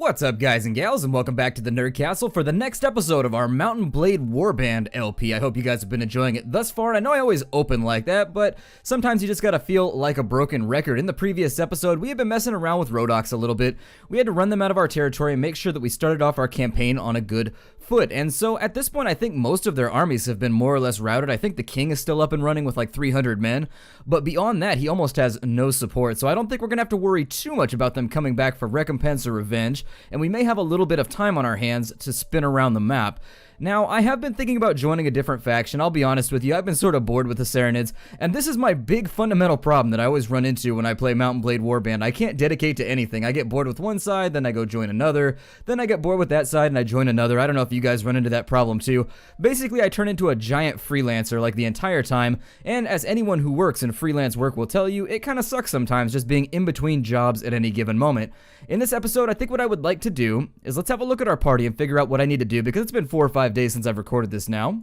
What's up, guys and gals, and welcome back to the Nerd Castle for the next episode of our Mountain Blade Warband LP. I hope you guys have been enjoying it thus far. I know I always open like that, but sometimes you just gotta feel like a broken record. In the previous episode, we had been messing around with Rhodoks a little bit. We had to run them out of our territory and make sure that we started off our campaign on a good foot. And so at this point, I think most of their armies have been more or less routed. I think the king is still up and running with like 300 men, but beyond that, he almost has no support. So I don't think we're gonna have to worry too much about them coming back for recompense or revenge. And we may have a little bit of time on our hands to spin around the map. Now, I have been thinking about joining a different faction. I'll be honest with you, I've been sort of bored with the Sarranids, and this is my big fundamental problem that I always run into when I play Mountain Blade Warband. I can't dedicate to anything. I get bored with one side, then I go join another, then I get bored with that side and I join another. I don't know if you guys run into that problem too. Basically, I turn into a giant freelancer like the entire time, and as anyone who works in freelance work will tell you, it kind of sucks sometimes just being in between jobs at any given moment. In this episode, I think what I would like to do is let's have a look at our party and figure out what I need to do, because it's been 4 or 5 days since I've recorded this now.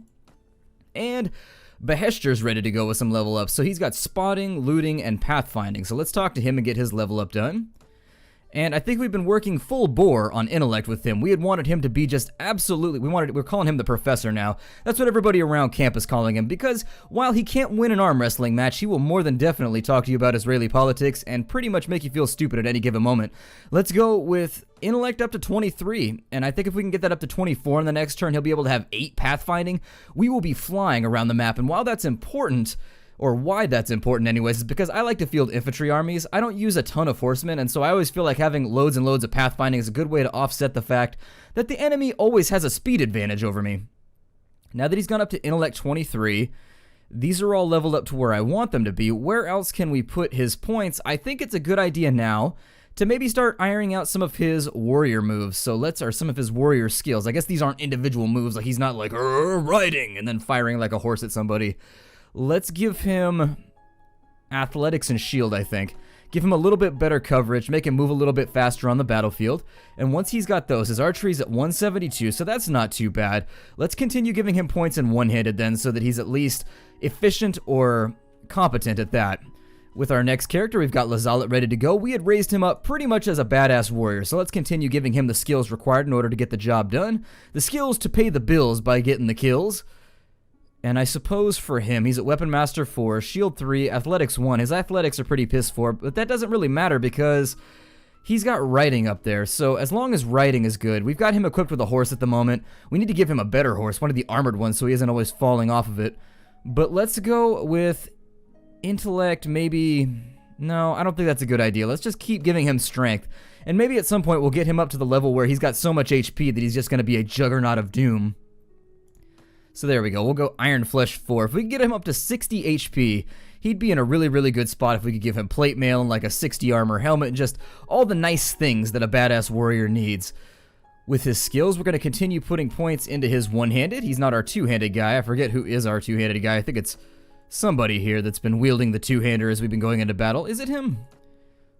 And Beheshter's ready to go with some level ups, so he's got spotting, looting, and pathfinding. So let's talk to him and get his level up done. And I think we've been working full bore on intellect with him. We had wanted him to be just absolutely, we're calling him the professor now. That's what everybody around camp is calling him, because while he can't win an arm wrestling match, he will more than definitely talk to you about Israeli politics and pretty much make you feel stupid at any given moment. Let's go with intellect up to 23, and I think if we can get that up to 24 in the next turn, he'll be able to have 8 pathfinding. We will be flying around the map, and while that's important, or why that's important anyways, is because I like to field infantry armies. I don't use a ton of horsemen, and so I always feel like having loads and loads of pathfinding is a good way to offset the fact that the enemy always has a speed advantage over me. Now that he's gone up to intellect 23, these are all leveled up to where I want them to be. Where else can we put his points? I think it's a good idea now to maybe start ironing out some of his warrior moves. Or some of his warrior skills. I guess these aren't individual moves, like he's not like riding and then firing like a horse at somebody. Let's give him athletics and shield, I think. Give him a little bit better coverage, make him move a little bit faster on the battlefield. And once he's got those, his archery's at 172, so that's not too bad. Let's continue giving him points in one-handed then, so that he's at least efficient or competent at that. With our next character, we've got Lazalet ready to go. We had raised him up pretty much as a badass warrior, so let's continue giving him the skills required in order to get the job done. The skills to pay the bills by getting the kills. And I suppose for him, he's at Weapon Master 4, Shield 3, Athletics 1. His athletics are pretty piss poor, but that doesn't really matter because he's got riding up there. So as long as riding is good, we've got him equipped with a horse at the moment. We need to give him a better horse, one of the armored ones, so he isn't always falling off of it. But let's go with intellect, maybe. No, I don't think that's a good idea. Let's just keep giving him strength. And maybe at some point we'll get him up to the level where he's got so much HP that he's just going to be a juggernaut of doom. So there we go, we'll go Iron Flesh 4. If we can get him up to 60 HP, he'd be in a really, really good spot if we could give him plate mail and like a 60 armor helmet and just all the nice things that a badass warrior needs. With his skills, we're going to continue putting points into his one-handed. He's not our two-handed guy. I forget who is our two-handed guy. I think it's somebody here that's been wielding the two-hander as we've been going into battle. Is it him?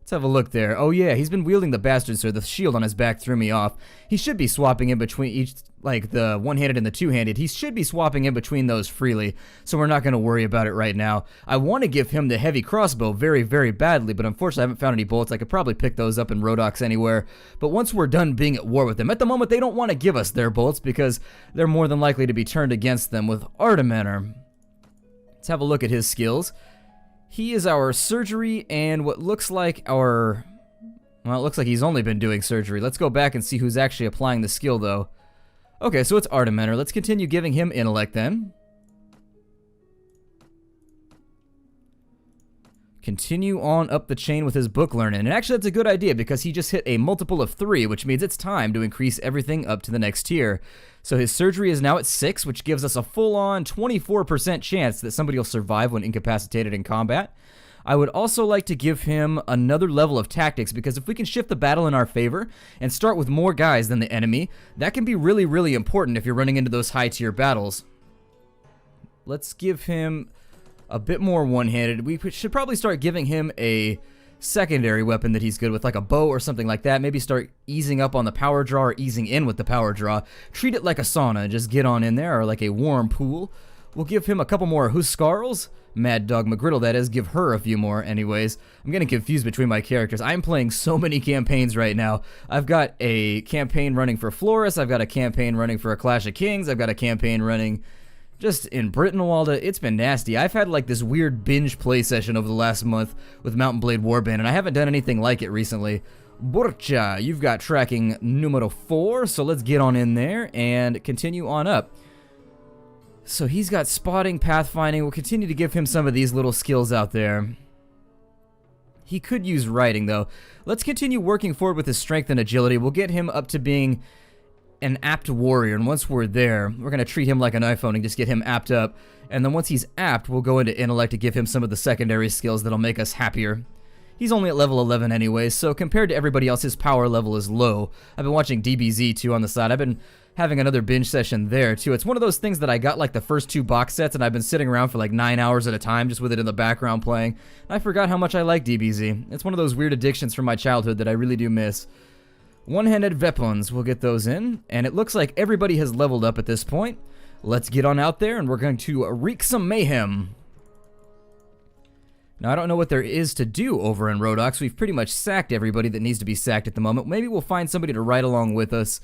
Let's have a look there. Oh yeah, he's been wielding the bastard, sir. The shield on his back threw me off. He should be swapping in between each, like the one-handed and the two-handed. He should be swapping in between those freely, so we're not going to worry about it right now. I want to give him the heavy crossbow very, very badly, but unfortunately I haven't found any bullets. I could probably pick those up in Rhodoks anywhere, but once we're done being at war with them, at the moment they don't want to give us their bullets because they're more than likely to be turned against them. With Artimener, let's have a look at his skills. He is our surgery and what looks like our... Well, it looks like he's only been doing surgery. Let's go back and see who's actually applying the skill, though. Okay, so it's Artimener. Let's continue giving him intellect, then. Continue on up the chain with his book learning. And actually, that's a good idea because he just hit a multiple of 3, which means it's time to increase everything up to the next tier. So his surgery is now at 6, which gives us a full-on 24% chance that somebody will survive when incapacitated in combat. I would also like to give him another level of tactics, because if we can shift the battle in our favor and start with more guys than the enemy, that can be really, really important if you're running into those high-tier battles. Let's give him a bit more one-handed. We should probably start giving him a secondary weapon that he's good with, like a bow or something like that. Maybe start easing up on the power draw or easing in with the power draw. Treat it like a sauna and just get on in there, or like a warm pool. We'll give him a couple more Huskarls. Mad Dog McGriddle, that is. Give her a few more anyways. I'm getting confused between my characters. I'm playing so many campaigns right now. I've got a campaign running for Florus. I've got a campaign running for a Clash of Kings. I've got a campaign running just in Brittenwalda. It's been nasty. I've had like this weird binge play session over the last month with Mountain Blade Warband, and I haven't done anything like it recently. Burcha, you've got tracking numero 4, so let's get on in there and continue on up. So he's got spotting, pathfinding. We'll continue to give him some of these little skills out there. He could use riding, though. Let's continue working forward with his strength and agility. We'll get him up to being an apt warrior, and once we're there, we're going to treat him like an iPhone and just get him apt up. And then once he's apt, we'll go into intellect to give him some of the secondary skills that'll make us happier. He's only at level 11 anyways, so compared to everybody else, his power level is low. I've been watching DBZ too on the side. I've been having another binge session there too. It's one of those things that I got like the first 2 box sets, and I've been sitting around for like 9 hours at a time just with it in the background playing. And I forgot how much I like DBZ. It's one of those weird addictions from my childhood that I really do miss. One-handed weapons, we'll get those in, and it looks like everybody has leveled up at this point. Let's get on out there, and we're going to wreak some mayhem. Now, I don't know what there is to do over in Rhodox. We've pretty much sacked everybody that needs to be sacked at the moment. Maybe we'll find somebody to ride along with us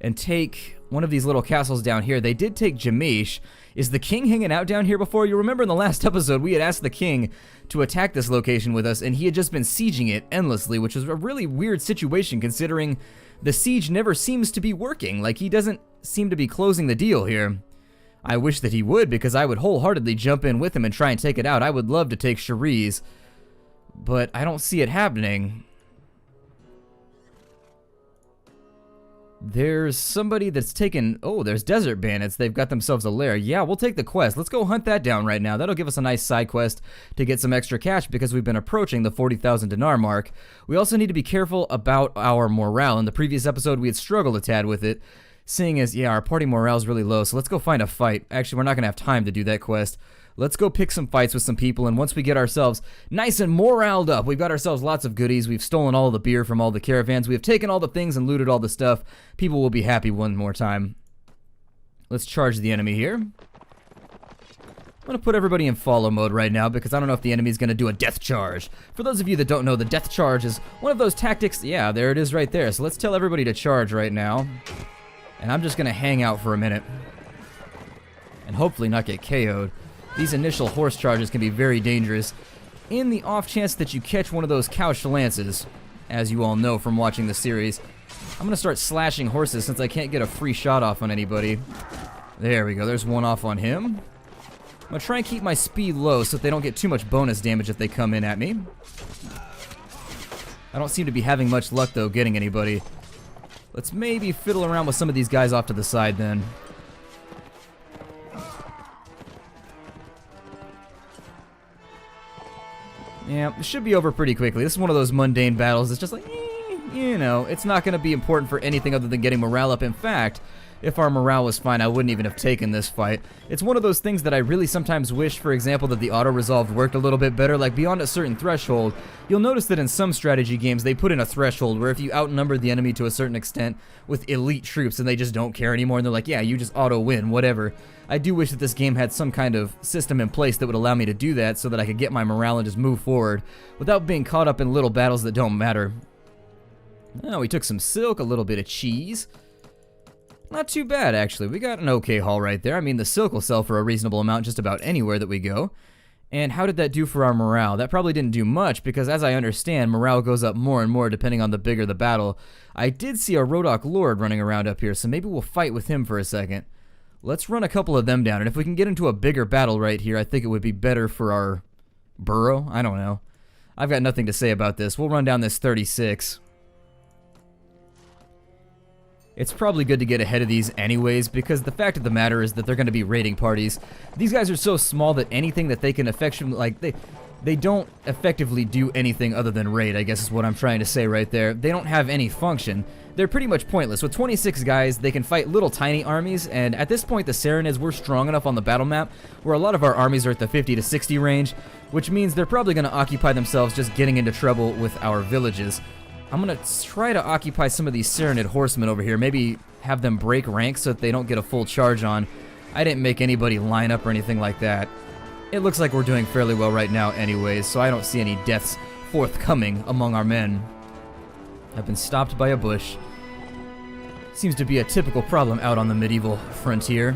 and take one of these little castles down here. They did take Jamesh. Is the king hanging out down here before? You remember in the last episode, we had asked the king to attack this location with us, and he had just been sieging it endlessly, which was a really weird situation considering the siege never seems to be working. Like, he doesn't seem to be closing the deal here. I wish that he would, because I would wholeheartedly jump in with him and try and take it out. I would love to take Cherise, but I don't see it happening. There's somebody that's taken... Oh, there's desert bandits. They've got themselves a lair. Yeah, we'll take the quest. Let's go hunt that down right now. That'll give us a nice side quest to get some extra cash because we've been approaching the 40,000 dinar mark. We also need to be careful about our morale. In the previous episode, we had struggled a tad with it, seeing as, yeah, our party morale is really low, so let's go find a fight. Actually, we're not going to have time to do that quest. Let's go pick some fights with some people, and once we get ourselves nice and moraled up, we've got ourselves lots of goodies. We've stolen all the beer from all the caravans. We have taken all the things and looted all the stuff. People will be happy one more time. Let's charge the enemy here. I'm going to put everybody in follow mode right now because I don't know if the enemy's going to do a death charge. For those of you that don't know, the death charge is one of those tactics. Yeah, there it is right there. So let's tell everybody to charge right now. And I'm just going to hang out for a minute and hopefully not get KO'd. These initial horse charges can be very dangerous in the off chance that you catch one of those couched lances, as you all know from watching the series. I'm going to start slashing horses since I can't get a free shot off on anybody. There we go. There's one off on him. I'm going to try and keep my speed low so that they don't get too much bonus damage if they come in at me. I don't seem to be having much luck, though, getting anybody. Let's maybe fiddle around with some of these guys off to the side, then. Yeah, it should be over pretty quickly. This is one of those mundane battles. It's just like, you know, it's not going to be important for anything other than getting morale up. In fact, if our morale was fine, I wouldn't even have taken this fight. It's one of those things that I really sometimes wish, for example, that the auto-resolve worked a little bit better. Like, beyond a certain threshold, you'll notice that in some strategy games, they put in a threshold where if you outnumber the enemy to a certain extent with elite troops and they just don't care anymore, and they're like, yeah, you just auto-win, whatever. I do wish that this game had some kind of system in place that would allow me to do that so that I could get my morale and just move forward without being caught up in little battles that don't matter. Oh, we took some silk, a little bit of cheese. Not too bad, actually. We got an okay haul right there. I mean, the silk will sell for a reasonable amount just about anywhere that we go. And how did that do for our morale? That probably didn't do much, because as I understand, morale goes up more and more depending on the bigger the battle. I did see a Rhodoc Lord running around up here, so maybe we'll fight with him for a second. Let's run a couple of them down, and if we can get into a bigger battle right here, I think it would be better for our burrow. I don't know. I've got nothing to say about this. We'll run down this 36. It's probably good to get ahead of these anyways, because the fact of the matter is that they're going to be raiding parties. These guys are so small that anything that they can they don't effectively do anything other than raid, I guess is what I'm trying to say right there. They don't have any function. They're pretty much pointless. With 26 guys, they can fight little tiny armies, and at this point the Saranids were strong enough on the battle map where a lot of our armies are at the 50 to 60 range, which means they're probably going to occupy themselves just getting into trouble with our villages. I'm going to try to occupy some of these Saranid horsemen over here, maybe have them break ranks so that they don't get a full charge on. I didn't make anybody line up or anything like that. It looks like we're doing fairly well right now anyways, so I don't see any deaths forthcoming among our men. I've been stopped by a bush. Seems to be a typical problem out on the medieval frontier.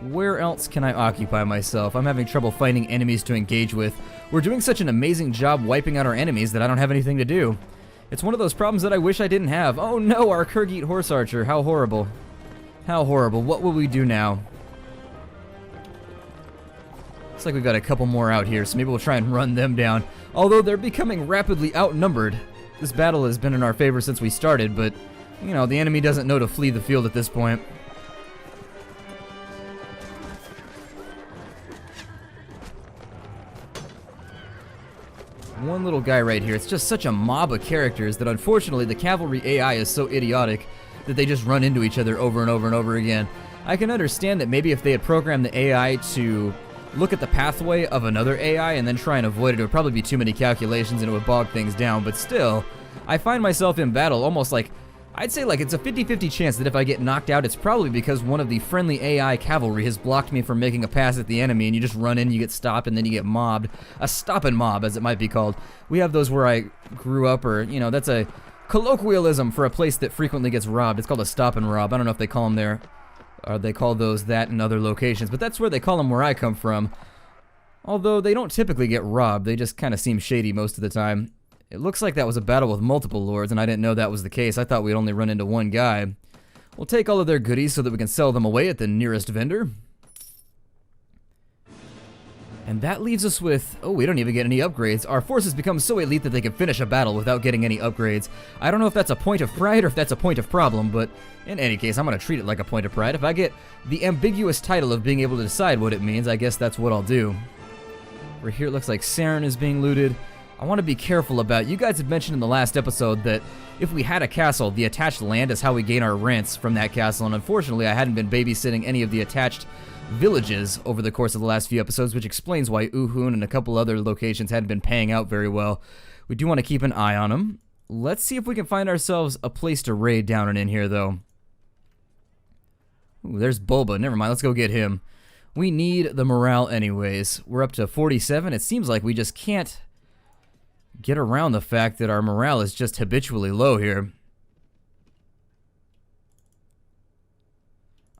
Where else can I occupy myself? I'm having trouble finding enemies to engage with. We're doing such an amazing job wiping out our enemies that I don't have anything to do. It's one of those problems that I wish I didn't have. Oh no, our Kurgite horse archer. How horrible. How horrible. What will we do now? Looks like we've got a couple more out here, so maybe we'll try and run them down. Although they're becoming rapidly outnumbered. This battle has been in our favor since we started, but, you know, the enemy doesn't know to flee the field at this point. One little guy right here. It's just such a mob of characters that unfortunately the cavalry AI is so idiotic that they just run into each other over and over and over again. I can understand that maybe if they had programmed the AI to look at the pathway of another AI and then try and avoid it, it would probably be too many calculations and it would bog things down, but still, I find myself in battle almost like, I'd say like it's a 50-50 chance that if I get knocked out, it's probably because one of the friendly AI cavalry has blocked me from making a pass at the enemy, and you just run in, you get stopped, and then you get mobbed. A stop and mob, as it might be called. We have those where I grew up, or, you know, that's a colloquialism for a place that frequently gets robbed. It's called a stop and rob. I don't know if they call them there, or they call those that in other locations, but that's where they call them where I come from. Although they don't typically get robbed, they just kind of seem shady most of the time. It looks like that was a battle with multiple lords, and I didn't know that was the case. I thought we'd only run into one guy. We'll take all of their goodies so that we can sell them away at the nearest vendor. And that leaves us with, oh, we don't even get any upgrades. Our forces become so elite that they can finish a battle without getting any upgrades. I don't know if that's a point of pride or if that's a point of problem, but in any case, I'm going to treat it like a point of pride. If I get the ambiguous title of being able to decide what it means, I guess that's what I'll do. Over here, it looks like Saren is being looted. I want to be careful about, you guys had mentioned in the last episode that if we had a castle, the attached land is how we gain our rents from that castle, and unfortunately I hadn't been babysitting any of the attached villages over the course of the last few episodes, which explains why Uhun and a couple other locations hadn't been paying out very well. We do want to keep an eye on them. Let's see if we can find ourselves a place to raid down and in here, though. Ooh, there's Bulba. Never mind, let's go get him. We need the morale anyways. We're up to 47. It seems like we just can't get around the fact that our morale is just habitually low here.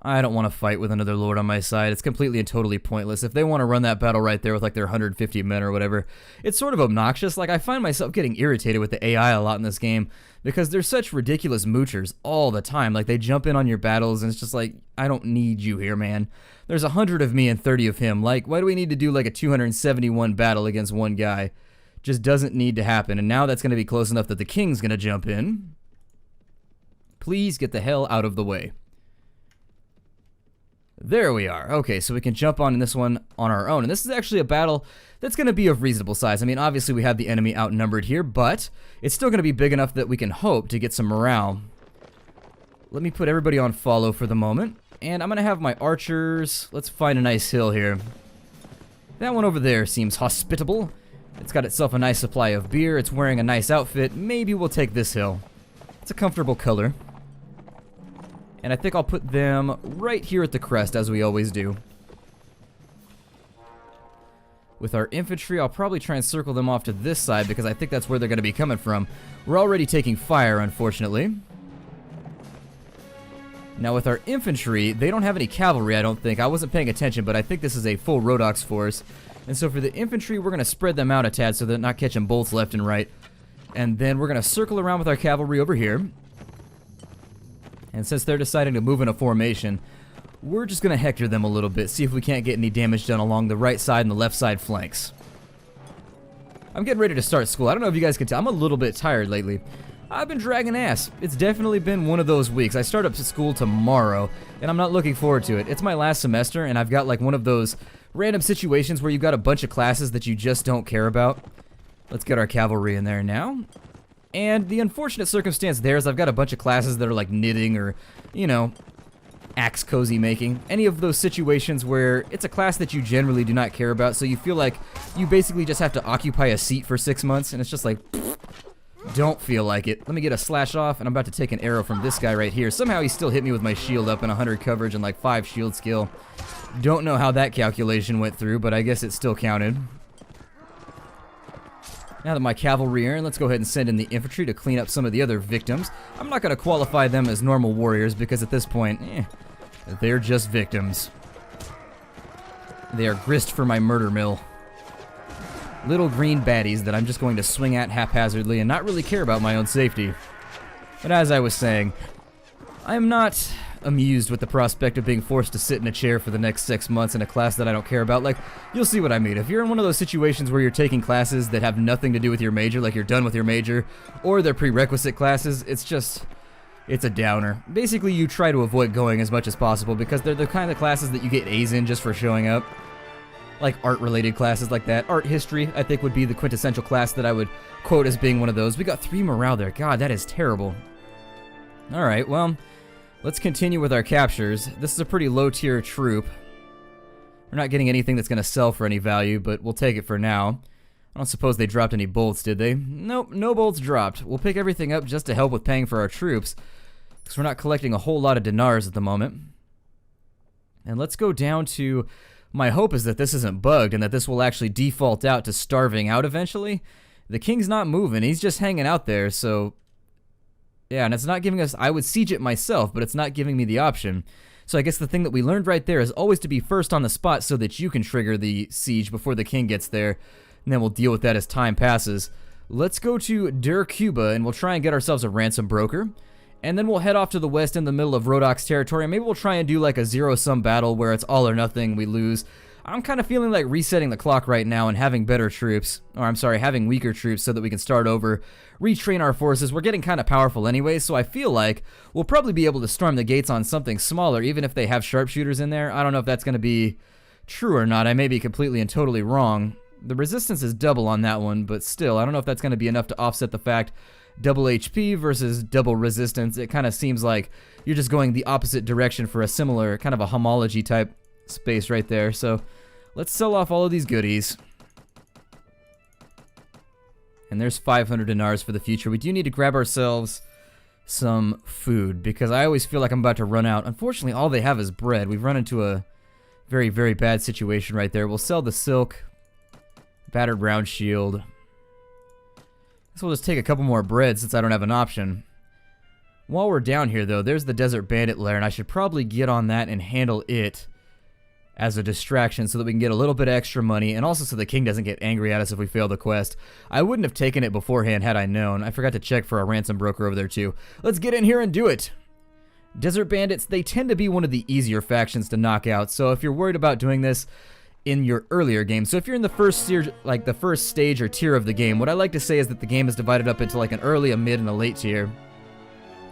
I don't want to fight with another lord on my side. It's completely and totally pointless. If they want to run that battle right there with like their 150 men or whatever, it's sort of obnoxious. Like, I find myself getting irritated with the AI a lot in this game because they're such ridiculous moochers all the time. Like, they jump in on your battles and it's just like, I don't need you here, man. There's 100 of me and 30 of him. Like, why do we need to do like a 271 battle against one guy? Just doesn't need to happen. And now that's going to be close enough that the king's going to jump in. Please get the hell out of the way. There we are. Okay, so we can jump on this one on our own. And this is actually a battle that's going to be of reasonable size. I mean, obviously we have the enemy outnumbered here, but it's still going to be big enough that we can hope to get some morale. Let me put everybody on follow for the moment. And I'm going to have my archers. Let's find a nice hill here. That one over there seems hospitable. It's got itself a nice supply of beer. It's wearing a nice outfit. Maybe we'll take this hill. It's a comfortable color. And I think I'll put them right here at the crest, as we always do. With our infantry, I'll probably try and circle them off to this side, because I think that's where they're going to be coming from. We're already taking fire, unfortunately. Now, with our infantry, they don't have any cavalry, I don't think. I wasn't paying attention, but I think this is a full Rhodox force. And so for the infantry, we're going to spread them out a tad so they're not catching bolts left and right. And then we're going to circle around with our cavalry over here. And since they're deciding to move in a formation, we're just going to hector them a little bit, see if we can't get any damage done along the right side and the left side flanks. I'm getting ready to start school. I don't know if you guys can tell. I'm a little bit tired lately. I've been dragging ass. It's definitely been one of those weeks. I start up to school tomorrow, and I'm not looking forward to it. It's my last semester, and I've got like one of those random situations where you've got a bunch of classes that you just don't care about. Let's get our cavalry in there now. And the unfortunate circumstance there is I've got a bunch of classes that are like knitting or, you know, axe cozy making. Any of those situations where it's a class that you generally do not care about, so you feel like you basically just have to occupy a seat for 6 months, and it's just like, pfft, Don't feel like it. Let me get a slash off, and I'm about to take an arrow from this guy right here. Somehow he still hit me with my shield up and 100 coverage and like 5 shield skill. Don't know how that calculation went through, but I guess it still counted. Now that my cavalry are in, let's go ahead and send in the infantry to clean up some of the other victims. I'm not going to qualify them as normal warriors because at this point, they're just victims. They are grist for my murder mill. Little green baddies that I'm just going to swing at haphazardly and not really care about my own safety. But as I was saying, I am not amused with the prospect of being forced to sit in a chair for the next 6 months in a class that I don't care about. Like, you'll see what I mean. If you're in one of those situations where you're taking classes that have nothing to do with your major, like you're done with your major, or they're prerequisite classes, it's a downer. Basically, you try to avoid going as much as possible because they're the kind of classes that you get A's in just for showing up. Like art-related classes like that. Art history, I think, would be the quintessential class that I would quote as being one of those. We got 3 morale there. God, that is terrible. Alright, well, let's continue with our captures. This is a pretty low-tier troop. We're not getting anything that's going to sell for any value, but we'll take it for now. I don't suppose they dropped any bolts, did they? Nope, no bolts dropped. We'll pick everything up just to help with paying for our troops, because we're not collecting a whole lot of dinars at the moment. And let's go down to... My hope is that this isn't bugged and that this will actually default out to starving out eventually. The king's not moving. He's just hanging out there, so... Yeah, and it's not giving us... I would siege it myself, but it's not giving me the option. So I guess the thing that we learned right there is always to be first on the spot so that you can trigger the siege before the king gets there. And then we'll deal with that as time passes. Let's go to Cuba, and we'll try and get ourselves a ransom broker. And then we'll head off to the west in the middle of Rodok's territory, and maybe we'll try and do like a zero-sum battle where it's all or nothing, we lose. I'm kind of feeling like resetting the clock right now and having better troops, or I'm sorry, having weaker troops so that we can start over, retrain our forces. We're getting kind of powerful anyway, so I feel like we'll probably be able to storm the gates on something smaller, even if they have sharpshooters in there. I don't know if that's going to be true or not. I may be completely and totally wrong. The resistance is double on that one, but still, I don't know if that's going to be enough to offset the fact double HP versus double resistance. It kind of seems like you're just going the opposite direction for a similar kind of a homology type space right there. So let's sell off all of these goodies. And there's 500 dinars for the future. We do need to grab ourselves some food because I always feel like I'm about to run out. Unfortunately, all they have is bread. We've run into a very, very bad situation right there. We'll sell the silk, battered round shield. So we'll just take a couple more bread since I don't have an option. While we're down here, though, there's the Desert Bandit lair, and I should probably get on that and handle it as a distraction so that we can get a little bit of extra money, and also so the king doesn't get angry at us if we fail the quest. I wouldn't have taken it beforehand had I known. I forgot to check for our ransom broker over there, too. Let's get in here and do it! Desert Bandits, they tend to be one of the easier factions to knock out, so if you're worried about doing this in your earlier game. So if you're in the first stage or tier of the game, what I like to say is that the game is divided up into like an early, a mid, and a late tier.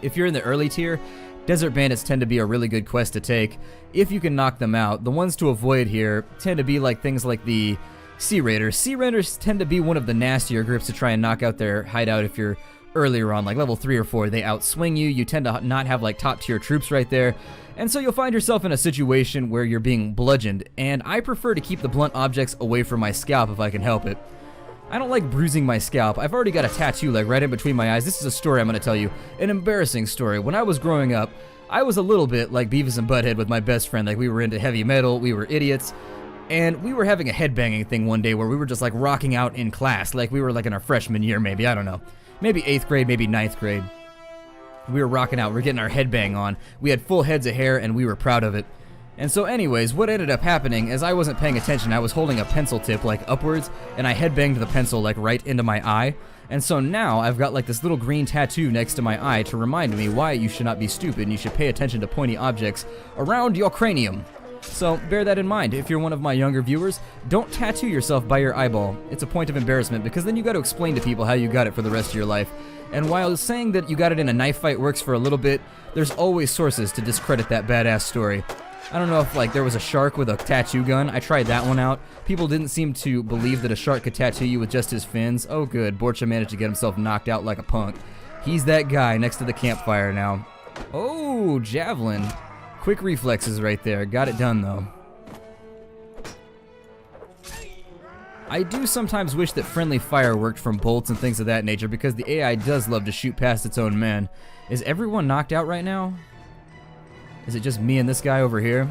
If you're in the early tier, Desert Bandits tend to be a really good quest to take if you can knock them out. The ones to avoid here tend to be like things like the Sea Raiders. Sea Raiders tend to be one of the nastier groups to try and knock out their hideout if you're earlier on, like level 3 or 4. They outswing you. You tend to not have like top tier troops right there. And so you'll find yourself in a situation where you're being bludgeoned, and I prefer to keep the blunt objects away from my scalp if I can help it. I don't like bruising my scalp. I've already got a tattoo like right in between my eyes. This is a story I'm going to tell you. An embarrassing story. When I was growing up, I was a little bit like Beavis and Butthead with my best friend. Like we were into heavy metal, we were idiots, and we were having a headbanging thing one day where we were just like rocking out in class. Like we were like in our freshman year maybe, I don't know. Maybe 8th grade, maybe 9th grade. We were rocking out, we were getting our headbang on. We had full heads of hair and we were proud of it. And so anyways, what ended up happening is I wasn't paying attention. I was holding a pencil tip like upwards, and I headbanged the pencil like right into my eye. And so now I've got like this little green tattoo next to my eye to remind me why you should not be stupid and you should pay attention to pointy objects around your cranium. So bear that in mind. If you're one of my younger viewers, don't tattoo yourself by your eyeball. It's a point of embarrassment because then you got to explain to people how you got it for the rest of your life. And while saying that you got it in a knife fight works for a little bit, there's always sources to discredit that badass story. I don't know if like there was a shark with a tattoo gun. I tried that one out. People didn't seem to believe that a shark could tattoo you with just his fins. Oh good, Borcha managed to get himself knocked out like a punk. He's that guy next to the campfire now. Oh, javelin. Quick reflexes right there. Got it done though. I do sometimes wish that friendly fire worked from bolts and things of that nature, because the AI does love to shoot past its own men. Is everyone knocked out right now? Is it just me and this guy over here?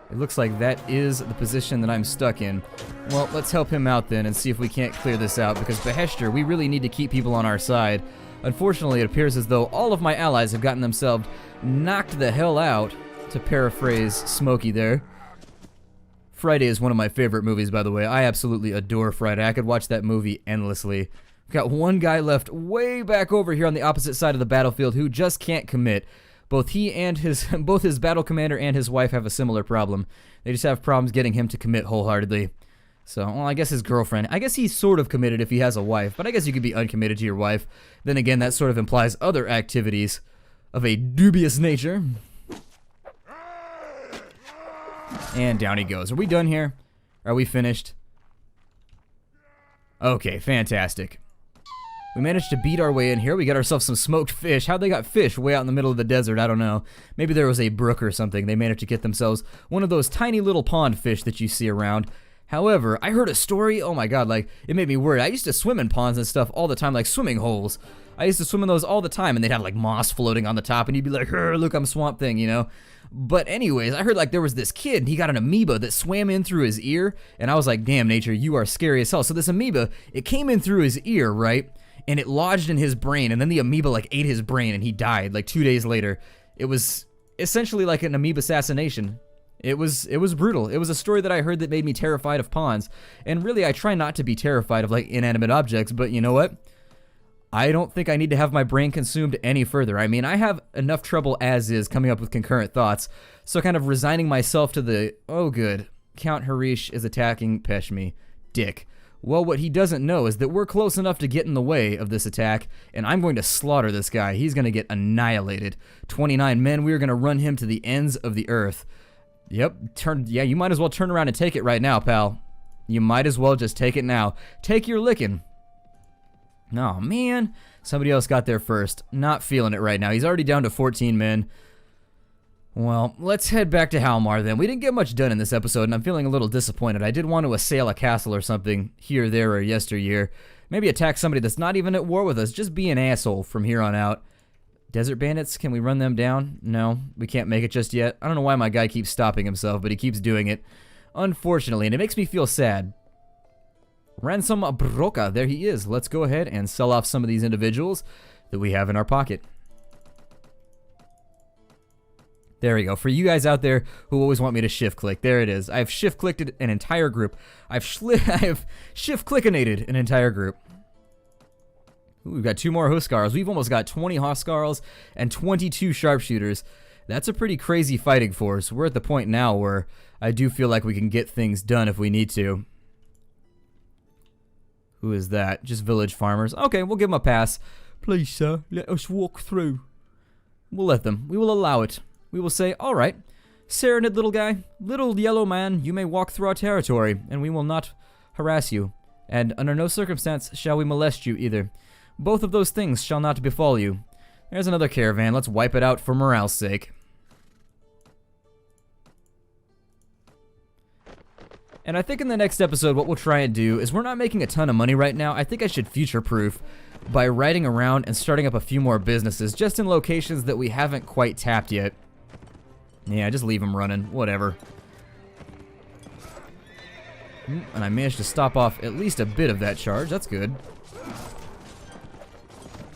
It looks like that is the position that I'm stuck in. Well, let's help him out then and see if we can't clear this out, because Beheshter, we really need to keep people on our side. Unfortunately, it appears as though all of my allies have gotten themselves knocked the hell out, to paraphrase Smokey there. Friday is one of my favorite movies, by the way. I absolutely adore Friday. I could watch that movie endlessly. We've got one guy left way back over here on the opposite side of the battlefield who just can't commit. Both he and both his battle commander and his wife have a similar problem. They just have problems getting him to commit wholeheartedly. So, well, I guess his girlfriend. I guess he's sort of committed if he has a wife, but I guess you could be uncommitted to your wife. Then again, that sort of implies other activities of a dubious nature. And down he goes. Are we done here? Are we finished? Okay, fantastic. We managed to beat our way in here. We got ourselves some smoked fish. How'd they got fish way out in the middle of the desert? I don't know. Maybe there was a brook or something. They managed to get themselves one of those tiny little pond fish that you see around. However, I heard a story. Oh my god, like, it made me worried. I used to swim in ponds and stuff all the time, like swimming holes. I used to swim in those all the time, and they'd have like moss floating on the top, and you'd be like, look, I'm Swamp Thing, you know? But anyways, I heard like there was this kid, and he got an amoeba that swam in through his ear, and I was like, damn, nature, you are scary as hell. So this amoeba, it came in through his ear, right? And it lodged in his brain, and then the amoeba like ate his brain, and he died like 2 days later. It was essentially like an amoeba assassination. It was brutal. It was a story that I heard that made me terrified of ponds. And really, I try not to be terrified of like inanimate objects, but you know what? I don't think I need to have my brain consumed any further. I mean, I have enough trouble as is coming up with concurrent thoughts, so kind of resigning myself to the, oh good, Count Harish is attacking Peshmi. Dick. Well, what he doesn't know is that we're close enough to get in the way of this attack, and I'm going to slaughter this guy. He's going to get annihilated. 29 men, we're going to run him to the ends of the earth. Yep, yeah, you might as well turn around and take it right now, pal. You might as well just take it now. Take your licking. Oh, man. Somebody else got there first. Not feeling it right now. He's already down to 14 men. Well, let's head back to Halmar then. We didn't get much done in this episode, and I'm feeling a little disappointed. I did want to assail a castle or something here, there, or yesteryear. Maybe attack somebody that's not even at war with us. Just be an asshole from here on out. Desert bandits, can we run them down? No, we can't make it just yet. I don't know why my guy keeps stopping himself, but he keeps doing it. Unfortunately, and it makes me feel sad. Ransom Broca, there he is. Let's go ahead and sell off some of these individuals that we have in our pocket. There we go. For you guys out there who always want me to shift click, there it is. I've shift clicked an entire group. I have shift clickinated an entire group. Ooh, we've got 2 more Huskarls. We've almost got 20 Huskarls and 22 sharpshooters. That's a pretty crazy fighting force. We're at the point now where I do feel like we can get things done if we need to. Who is that? Just village farmers. Okay, we'll give them a pass. Please, sir, let us walk through. We'll let them. We will allow it. We will say, all right, Serenid little guy, little yellow man, you may walk through our territory, and we will not harass you. And under no circumstance shall we molest you either. Both of those things shall not befall you. There's another caravan. Let's wipe it out for morale's sake. And I think in the next episode, what we'll try and do is we're not making a ton of money right now. I think I should future-proof by riding around and starting up a few more businesses just in locations that we haven't quite tapped yet. Yeah, just leave them running. Whatever. And I managed to stop off at least a bit of that charge. That's good.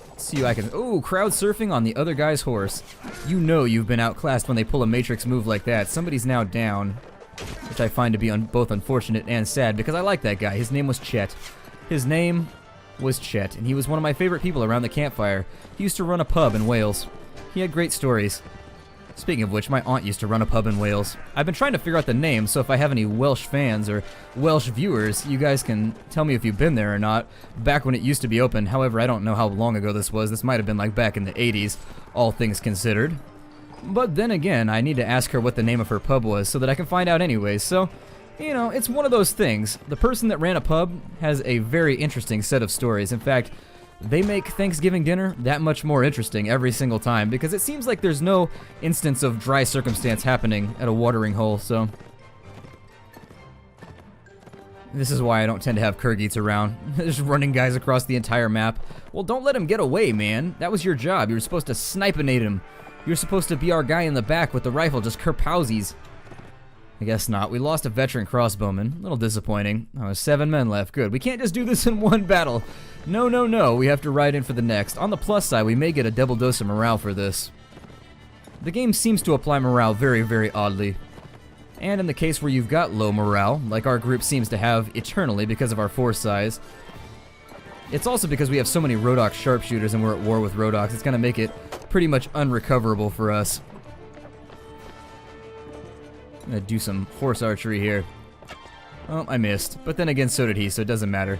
Let's see who I can... Oh, crowd surfing on the other guy's horse. You know you've been outclassed when they pull a Matrix move like that. Somebody's now down, which I find to be both unfortunate and sad because I like that guy. His name was Chet. His name was Chet, and he was one of my favorite people around the campfire. He used to run a pub in Wales. He had great stories. Speaking of which, my aunt used to run a pub in Wales. I've been trying to figure out the name, so if I have any Welsh fans or Welsh viewers, you guys can tell me if you've been there or not, back when it used to be open. However, I don't know how long ago this was. This might have been like back in the 80s, all things considered. But then again, I need to ask her what the name of her pub was so that I can find out anyways. So, you know, it's one of those things. The person that ran a pub has a very interesting set of stories. In fact, they make Thanksgiving dinner that much more interesting every single time because it seems like there's no instance of dry circumstance happening at a watering hole, so... This is why I don't tend to have Kurgits around. Just running guys across the entire map. Well, don't let him get away, man. That was your job. You were supposed to snipe-inate him. You were supposed to be our guy in the back with the rifle, just kerpowsies. I guess not. We lost a veteran crossbowman. A little disappointing. Oh, 7 men left. Good. We can't just do this in one battle. No, no, no. We have to ride in for the next. On the plus side, we may get a double dose of morale for this. The game seems to apply morale very, very oddly. And in the case where you've got low morale, like our group seems to have eternally because of our force size, it's also because we have so many Rodok sharpshooters and we're at war with Rodoks, it's going to make it pretty much unrecoverable for us. I'm going to do some horse archery here. Well, I missed, but then again so did he, so it doesn't matter.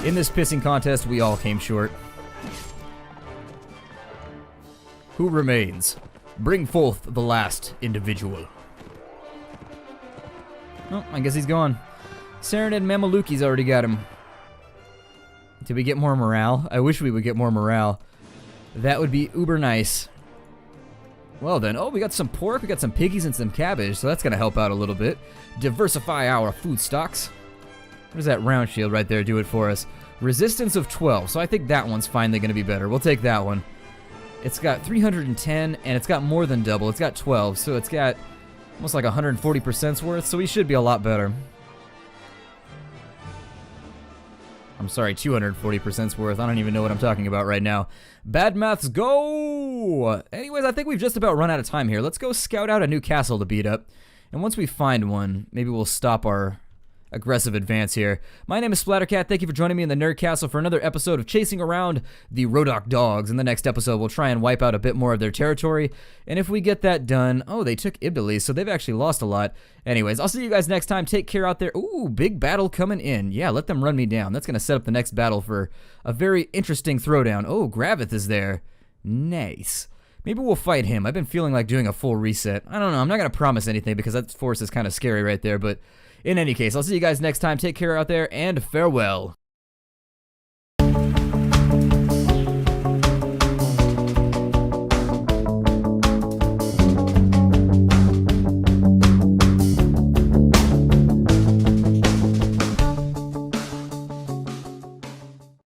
In this pissing contest, we all came short. Who remains? Bring forth the last individual. Oh, I guess he's gone. Serenade Mamaluki's already got him. Did we get more morale? I wish we would get more morale. That would be uber nice. Well then, oh, we got some pork, we got some piggies and some cabbage, so that's gonna help out a little bit. Diversify our food stocks. What does that round shield right there do it for us? Resistance of 12, so I think that one's finally gonna be better. We'll take that one. It's got 310, and it's got more than double. It's got 12, so it's got almost like 140% worth, so we should be a lot better. I'm sorry, 240% worth. I don't even know what I'm talking about right now. Bad maths, go! Anyways, I think we've just about run out of time here. Let's go scout out a new castle to beat up. And once we find one, maybe we'll stop our aggressive advance here. My name is Splattercat. Thank you for joining me in the Nerd Castle for another episode of chasing around the Rodok dogs. In the next episode, we'll try and wipe out a bit more of their territory. And if we get that done, oh, they took Iblis, so they've actually lost a lot. Anyways, I'll see you guys next time. Take care out there. Ooh, big battle coming in. Yeah, let them run me down. That's going to set up the next battle for a very interesting throwdown. Oh, Gravith is there. Nice. Maybe we'll fight him. I've been feeling like doing a full reset. I don't know. I'm not going to promise anything because that force is kind of scary right there, but in any case, I'll see you guys next time. Take care out there, and farewell.